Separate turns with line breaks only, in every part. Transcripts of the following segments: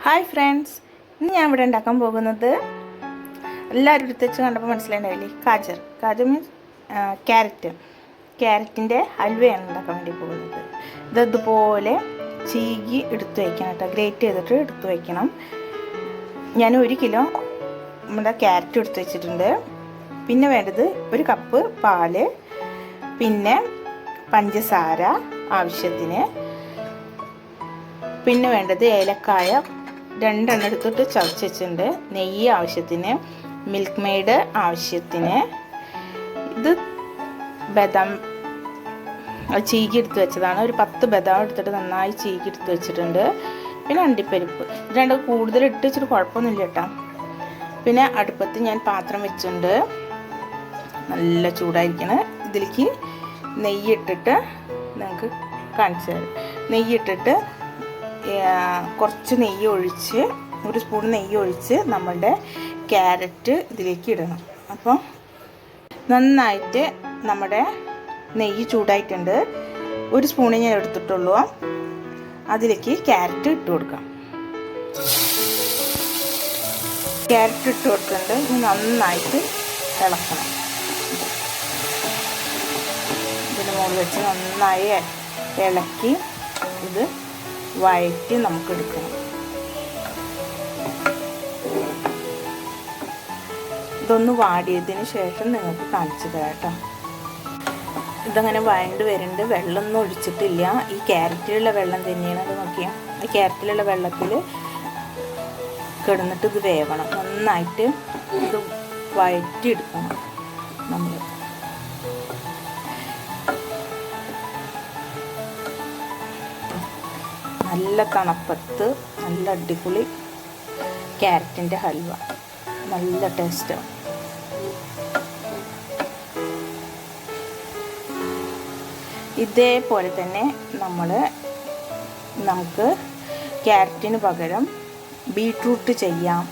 Hi friends, ഇന്ന് ഞാൻ ഇവിടെ ഉണ്ടാക്കാൻ പോകുന്നത് എല്ലാവരും എടുത്തുവെച്ച് കണ്ടപ്പോൾ മനസ്സിലായില്ലേ, കാജർ മീൻസ് ക്യാരറ്റിൻ്റെ ഹൽവയാണ് ഉണ്ടാക്കാൻ വേണ്ടി പോകുന്നത്. ഇതുപോലെ ചീകി എടുത്ത് വയ്ക്കണം കേട്ടോ, ഗ്രേറ്റ് ചെയ്തിട്ട് എടുത്ത് വയ്ക്കണം. ഞാൻ 1 കിലോ നമ്മുടെ ക്യാരറ്റ് എടുത്ത് വെച്ചിട്ടുണ്ട്. പിന്നെ വേണ്ടത് 1 കപ്പ് പാല്, പിന്നെ പഞ്ചസാര ആവശ്യത്തിന്, പിന്നെ വേണ്ടത് ഏലക്കായ 2 എണ്ണം എടുത്തിട്ട് ചതച്ച് വെച്ചിട്ടുണ്ട്, നെയ്യ് ആവശ്യത്തിന്, മിൽക്ക് മെയ്ഡ് ആവശ്യത്തിന്, ഇത് ബദാം ചീകി എടുത്ത് വെച്ചതാണ്. ഒരു 10 ബദാം എടുത്തിട്ട് നന്നായി ചീകി എടുത്ത് വെച്ചിട്ടുണ്ട്. പിന്നെ അണ്ടിപ്പരിപ്പ് 2 കൂടുതൽ ഇട്ട് വെച്ചിട്ട് കുഴപ്പമൊന്നുമില്ല കേട്ടോ. പിന്നെ അടുപ്പത്ത് ഞാൻ പാത്രം വെച്ചിട്ടുണ്ട്, നല്ല ചൂടായിരിക്കണം. ഇതിലേക്ക് നെയ്യ് ഇട്ടിട്ട് നിങ്ങൾക്ക് കാണിച്ചു തരാം. നെയ്യ് ഇട്ടിട്ട് കുറച്ച് നെയ്യ് ഒഴിച്ച്, 1 സ്പൂൺ നെയ്യ് ഒഴിച്ച് നമ്മളുടെ ക്യാരറ്റ് ഇതിലേക്ക് ഇടണം. അപ്പോൾ നന്നായിട്ട് നമ്മുടെ നെയ്യ് ചൂടായിട്ടുണ്ട്. 1 സ്പൂണേ ഞാൻ എടുത്തിട്ടുള്ളൂ. അതിലേക്ക് ക്യാരറ്റ് ഇട്ട് കൊടുക്കാം. ക്യാരറ്റ് ഇട്ട് കൊടുത്തിട്ടുണ്ട്. ഇനി നന്നായിട്ട് ഇളക്കണം. ഇതിന് മുകളിൽ വെച്ച് നന്നായി ഇളക്കി ഇത് വഴറ്റി നമുക്ക് എടുക്കണം. ഇതൊന്ന് വാടിയതിന് ശേഷം നിങ്ങൾക്ക് കാണിച്ചു തരാം കേട്ടോ. ഇതങ്ങനെ വഴണ്ട് വരുന്നുണ്ട്, വെള്ളമൊന്നും ഒഴിച്ചിട്ടില്ല. ഈ ക്യാരറ്റിലുള്ള വെള്ളം തന്നെയാണ്. അത് നോക്കിയാൽ ഈ ക്യാരറ്റിലുള്ള വെള്ളത്തിൽ കിടന്നിട്ട് ഇത് വേവണം. നന്നായിട്ട് ഇത് വഴറ്റിയെടുക്കണം നമ്മൾ. നല്ല തണുപ്പത്ത് നല്ല അടിപൊളി ക്യാരറ്റിൻ്റെ ഹൽവ, നല്ല ടേസ്റ്റാണ്. ഇതേപോലെ തന്നെ നമുക്ക് ക്യാരറ്റിന് പകരം ബീട്രൂട്ട് ചെയ്യാം.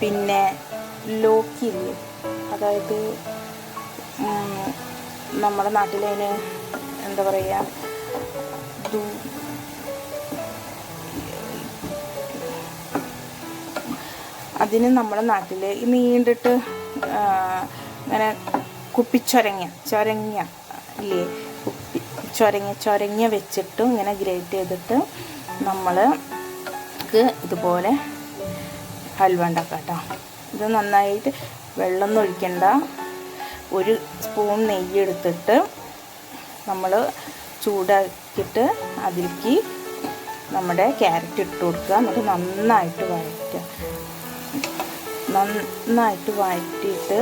പിന്നെ ലോക്കി, അതായത് നമ്മുടെ നാട്ടിലതിന് എന്താ പറയുക, അതിന് നമ്മുടെ നാട്ടിൽ ഈ നീണ്ടിട്ട് ഇങ്ങനെ ചൊരങ്ങ ഇല്ലേ, ചൊരങ്ങ വെച്ചിട്ട് ഇങ്ങനെ ഗ്രേറ്റ് ചെയ്തിട്ട് നമ്മൾക്ക് ഇതുപോലെ ഹൽവ ഉണ്ടാക്കാം കേട്ടോ. ഇത് നന്നായിട്ട് വെള്ളമൊന്നും ഒഴിക്കണ്ട. 1 സ്പൂൺ നെയ്യ് എടുത്തിട്ട് നമ്മൾ ചൂടാക്കിയിട്ട് അതിലേക്ക് നമ്മുടെ ക്യാരറ്റ് ഇട്ട് കൊടുക്കുക. എന്നിട്ട് നന്നായിട്ട് വഴറ്റിയിട്ട്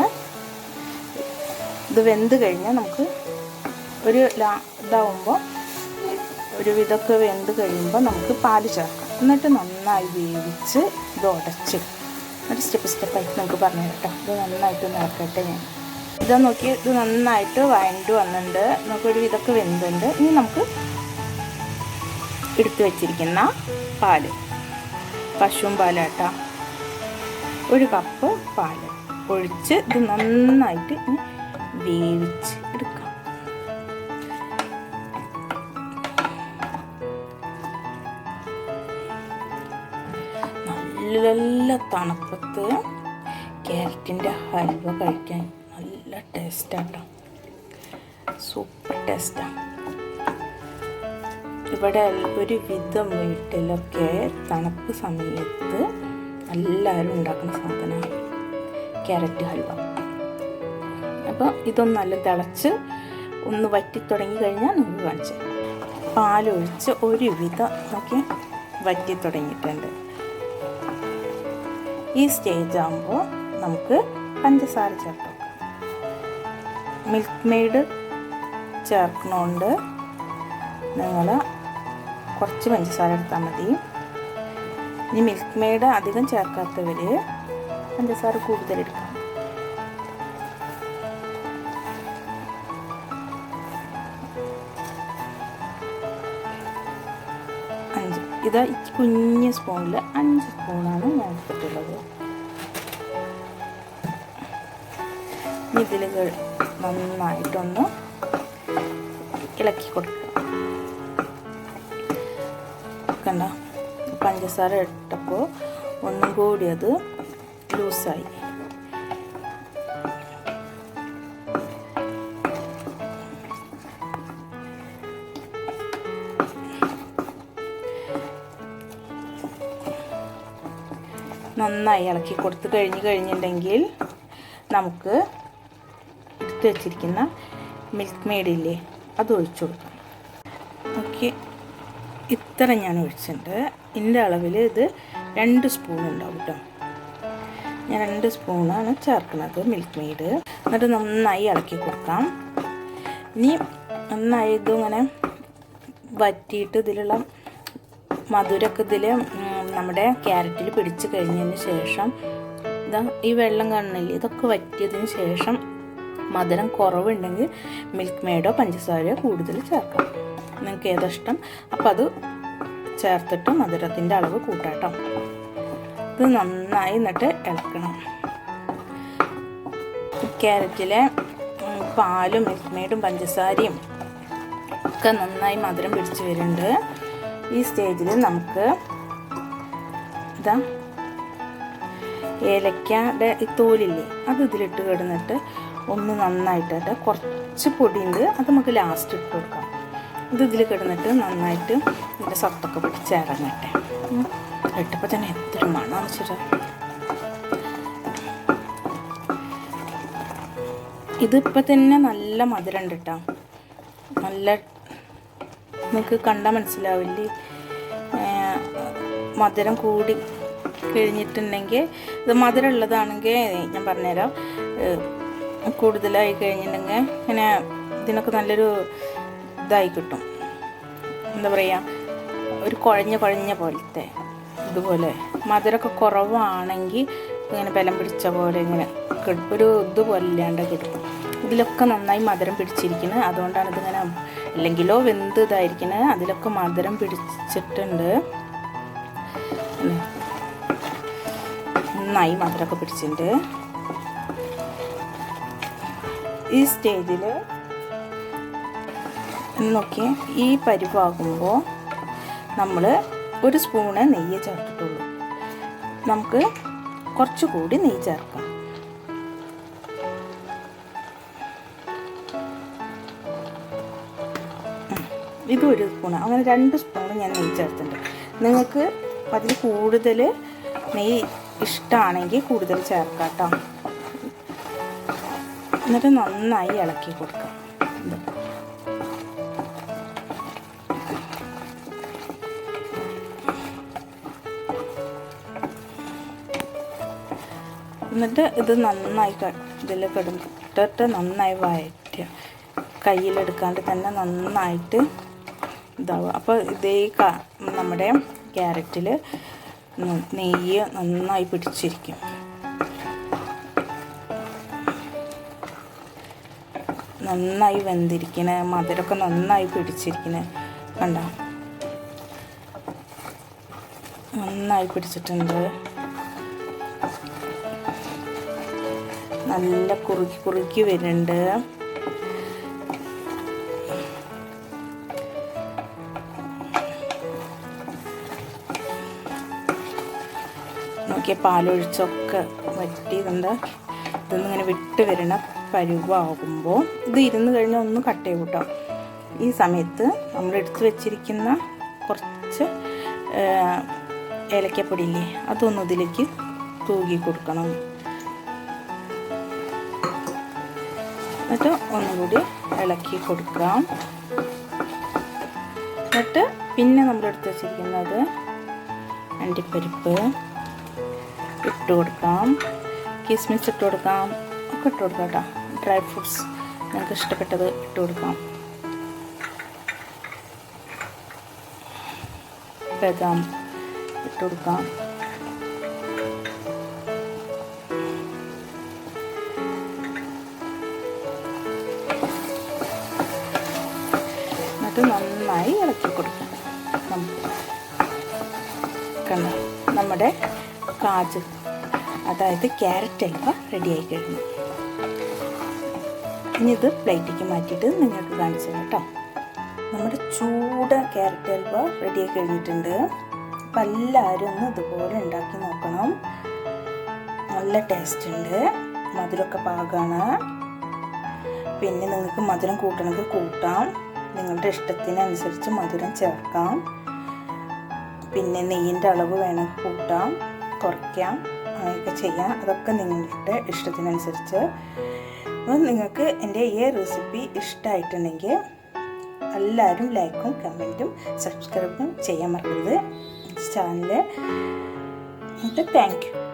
ഇത് വെന്ത് കഴിഞ്ഞാൽ നമുക്ക് ഇതാവുമ്പോൾ ഒരു വിധമൊക്കെ വെന്ത് കഴിയുമ്പോൾ നമുക്ക് പാല് ചേർക്കാം. എന്നിട്ട് നന്നായി വേവിച്ച് ഇത് ഉടച്ച് എന്നിട്ട് സ്റ്റെപ്പായിട്ട് നമുക്ക് പറഞ്ഞു കേട്ടോ. ഇത് നന്നായിട്ട് നോക്കട്ടെ. ഞാൻ ഇതാ നോക്കി, ഇത് നന്നായിട്ട് വഴണ്ട് വന്നിട്ടുണ്ട്. നമുക്കൊരു വിധമൊക്കെ വെന്തുണ്ട്. ഇനി നമുക്ക് എടുത്തു വെച്ചിരിക്കുന്ന പാല്, പശുവും പാലാട്ടോ, 1 കപ്പ് പാല് ഒഴിച്ച് ഇത് നന്നായിട്ട് വേവിച്ച് എടുക്കാം. നല്ല തണുപ്പത്ത് ക്യാരറ്റിൻ്റെ ഹൽവ കഴിക്കാൻ നല്ല ടേസ്റ്റാട്ടോ, സൂപ്പർ ടേസ്റ്റാണ്. ഇവിടെ ഒരു വിധം വീട്ടിലൊക്കെ തണുപ്പ് സമയത്ത് എല്ലാവരും ഉണ്ടാക്കുന്ന സാധനമാണ് ക്യാരറ്റ് ഹൽവ. അപ്പോൾ ഇതൊന്ന് നല്ല തിളച്ച് ഒന്ന് വറ്റി തുടങ്ങി കഴിഞ്ഞാൽ നമുക്ക് കാണിച്ചു പാലൊഴിച്ച് ഒരു വിധം നോക്കി വറ്റി തുടങ്ങിയിട്ടുണ്ട്. ഈ സ്റ്റേജ് ആകുമ്പോൾ നമുക്ക് പഞ്ചസാര ചേർക്കാം. മിൽക്ക് മെയ്ഡ് ചേർക്കണോണ്ട് നിങ്ങൾ കുറച്ച് പഞ്ചസാര എടുത്താൽ മതി. ഇനി മിൽക്ക് മെയ്ഡ് അധികം ചേർക്കാത്തവർ പഞ്ചസാര കൂടുതലെടുക്കാം. ഇത് കുഞ്ഞ് സ്പൂണിൽ 5 സ്പൂണാണ് ഞാൻ എടുത്തിട്ടുള്ളത്. ഇതിൽ നന്നായിട്ടൊന്ന് ഇളക്കി കൊടുക്കുക. കണ്ട പഞ്ചസാര പഞ്ചസാര ഇട്ടപ്പോൾ ഒന്നും കൂടി അത് ലൂസായി. നന്നായി ഇളക്കി കൊടുത്ത് കഴിഞ്ഞിട്ടുണ്ടെങ്കിൽ നമുക്ക് എടുത്ത് വെച്ചിരിക്കുന്ന മിൽക്ക് മെയ്ഡില്ലേ അത് ഒഴിച്ചു കൊടുക്കാം. ഓക്കെ, ഇത്ര ഞാൻ ഒഴിച്ചിട്ടുണ്ട്. ഇതിൻ്റെ അളവിൽ ഇത് 2 സ്പൂൺ ഉണ്ടാവും കേട്ടോ. ഞാൻ 2 സ്പൂണാണ് ചേർക്കുന്നത് മിൽക്ക് മെയ്ഡ്. എന്നിട്ട് നന്നായി ഇളക്കി കൊടുക്കാം. ഇനി നന്നായി ഇതിങ്ങനെ വറ്റിയിട്ട് ഇതിലുള്ള മധുരമൊക്കെ ഇതിൽ നമ്മുടെ ക്യാരറ്റിൽ പിടിച്ച് കഴിഞ്ഞതിന് ശേഷം ഇതാ ഈ വെള്ളം കാണുന്നില്ലേ, ഇതൊക്കെ വറ്റിയതിന് ശേഷം മധുരം കുറവുണ്ടെങ്കിൽ മിൽക്ക് മെയ്ഡോ പഞ്ചസാരയോ കൂടുതൽ ചേർക്കാം. നിങ്ങൾക്ക് ഏതാ ഇഷ്ടം അപ്പോൾ അത് ചേർത്തിട്ട് മധുരത്തിൻ്റെ അളവ് കൂട്ടാട്ടോ. ഇത് നന്നായി എന്നിട്ട് ഇളക്കണം. ക്യാരറ്റിലെ പാലും മിൽക്ക് മെയ്ഡും പഞ്ചസാരയും ഒക്കെ നന്നായി മധുരം പിടിച്ച് വരുന്നുണ്ട്. ഈ സ്റ്റേജിൽ നമുക്ക് ഇതാ ഏലക്കയുടെ ഈ തോലില്ലേ അത് ഇതിലിട്ട് കിടന്നിട്ട് ഒന്ന് നന്നായിട്ടിട്ട് കുറച്ച് പൊടിയുണ്ട് അത് നമുക്ക് ലാസ്റ്റ് ഇട്ട് കൊടുക്കാം. ഇത് ഇതിൽ കിടന്നിട്ട് നന്നായിട്ട് ഇതിൻ്റെ സത്തൊക്കെ പിടിച്ച് ഇറങ്ങട്ടെ. ഇട്ടപ്പോൾ തന്നെ എത്ര മണം വെച്ചിട്ട്. ഇതിപ്പോൾ തന്നെ നല്ല മധുരം ഉണ്ട് കേട്ടോ. നല്ല നിങ്ങൾക്ക് കണ്ടാൽ മനസ്സിലാവില്ലേ, മധുരം കൂടി കഴിഞ്ഞിട്ടുണ്ടെങ്കിൽ ഇത് മധുരം ഉള്ളതാണെങ്കിൽ ഞാൻ പറഞ്ഞുതരാം. കൂടുതലായി കഴിഞ്ഞിട്ടുണ്ടെങ്കിൽ ഇങ്ങനെ ഇതിനൊക്കെ നല്ലൊരു ഇതായി കിട്ടും. എന്താ പറയുക, ഒരു കുഴഞ്ഞ പോലത്തെ ഇതുപോലെ. മധുരമൊക്കെ കുറവാണെങ്കിൽ ഇങ്ങനെ ബലം പിടിച്ച പോലെ ഇങ്ങനെ ഒരു ഇതുപോലെ ഇല്ലാണ്ട് കിട്ടും. ഇതിലൊക്കെ നന്നായി മധുരം പിടിച്ചിരിക്കുന്നത്, അതുകൊണ്ടാണ് ഇതിങ്ങനെ, അല്ലെങ്കിലോ വെന്ത് ഇതായിരിക്കുന്നത്. അതിലൊക്കെ മധുരം പിടിച്ചിട്ടുണ്ട്, നന്നായി മധുരമൊക്കെ പിടിച്ചിട്ടുണ്ട്. ഈ സ്റ്റേജിൽ നോക്കിയേ, ഈ പരിവാകുമ്പോൾ നമ്മൾ 1 സ്പൂണ് നെയ്യ് ചേർത്തിട്ടുള്ളൂ. നമുക്ക് കുറച്ചുകൂടി നെയ്യ് ചേർക്കാം. ഇത് 1 സ്പൂണ്, അങ്ങനെ 2 സ്പൂണ് ഞാൻ നെയ്യ് ചേർത്തിട്ടുണ്ട്. നിങ്ങൾക്ക് അതിൽ കൂടുതൽ നെയ്യ് ഇഷ്ടമാണെങ്കിൽ കൂടുതൽ ചേർക്കാം കേട്ടോ. എന്നിട്ട് നന്നായി ഇളക്കി കൊടുക്കാം. എന്നിട്ട് ഇത് നന്നായി ഇതിൽ കിടന്നിട്ട് നന്നായി വഴറ്റുക. കയ്യിലെടുക്കാണ്ട് തന്നെ നന്നായിട്ട് ഇതാവുക. അപ്പോൾ ഇതേ നമ്മുടെ ക്യാരറ്റിൽ നെയ്യ് നന്നായി പിടിച്ചിരിക്കും. നന്നായി വെന്തിരിക്കണ, മധുരമൊക്കെ നന്നായി പിടിച്ചിരിക്കണ കണ്ടോ, നന്നായി പിടിച്ചിട്ടുണ്ട്. നല്ല കുറുക്കി വരുന്നുണ്ട്. നോക്കിയ പാലൊഴിച്ചൊക്കെ വറ്റിയതുണ്ട്. ഇതൊന്നിങ്ങനെ വിട്ട് വരണ പരുവാകുമ്പോൾ ഇത് ഇരുന്ന് കഴിഞ്ഞാൽ ഒന്ന് കട്ട് ചെയ്യും കേട്ടോ. ഈ സമയത്ത് നമ്മൾ എടുത്ത് വെച്ചിരിക്കുന്ന കുറച്ച് ഏലക്കപ്പൊടിയില്ലേ അതൊന്നും ഇതിലേക്ക് തൂകി കൊടുക്കണം. എന്നിട്ട് ഒന്നുകൂടി ഇളക്കി കൊടുക്കാം. എന്നിട്ട് പിന്നെ നമ്മൾ എടുത്ത് വെച്ചിരിക്കുന്നത് അണ്ടിപ്പരിപ്പ് ഇട്ട് കൊടുക്കാം, കിസ്മിസ് ഇട്ട് കൊടുക്കാം, ഒക്കെ ഇട്ട് കൊടുക്കാം കേട്ടോ. ഡ്രൈ ഫ്രൂട്ട്സ് നിങ്ങൾക്ക് ഇഷ്ടപ്പെട്ടത് ഇട്ട് കൊടുക്കാം. ബദാം ഇട്ട് കൊടുക്കാം. എന്നിട്ട് നന്നായി ഇളക്കി കൊടുക്കാം. കണ്ടോ, നമ്മുടെ കാജു അതായത് ക്യാരറ്റ് ഹൽവ റെഡിയായി കഴിഞ്ഞു. ഇനി ഇത് പ്ലേറ്റിലേക്ക് മാറ്റിയിട്ട് നിങ്ങൾക്ക് കാണിച്ചു തരാം കേട്ടോ. നമ്മുടെ ചൂട് ക്യാരറ്റ് ഹൽവ റെഡിയായി കഴിഞ്ഞിട്ടുണ്ട്. അപ്പോൾ എല്ലാവരും ഒന്ന് ഇതുപോലെ ഉണ്ടാക്കി നോക്കണം. നല്ല ടേസ്റ്റ് ഉണ്ട്, മധുരമൊക്കെ പാകമാണ്. പിന്നെ നിങ്ങൾക്ക് മധുരം കൂട്ടണമെങ്കിൽ കൂട്ടാം, നിങ്ങളുടെ ഇഷ്ടത്തിനനുസരിച്ച് മധുരം ചേർക്കാം. പിന്നെ നെയ്യിൻ്റെ അളവ് വേണമെങ്കിൽ കൂട്ടാം, കുറയ്ക്കാം, അങ്ങനെയൊക്കെ ചെയ്യാം. അതൊക്കെ നിങ്ങളുടെ ഇഷ്ടത്തിനനുസരിച്ച്. അപ്പോൾ നിങ്ങൾക്ക് എൻ്റെ ഈ റെസിപ്പി ഇഷ്ടമായിട്ടുണ്ടെങ്കിൽ എല്ലാവരും ലൈക്കും കമൻറ്റും സബ്സ്ക്രൈബും ചെയ്യാൻ മറക്കരുത് ചാനൽ. Thank you.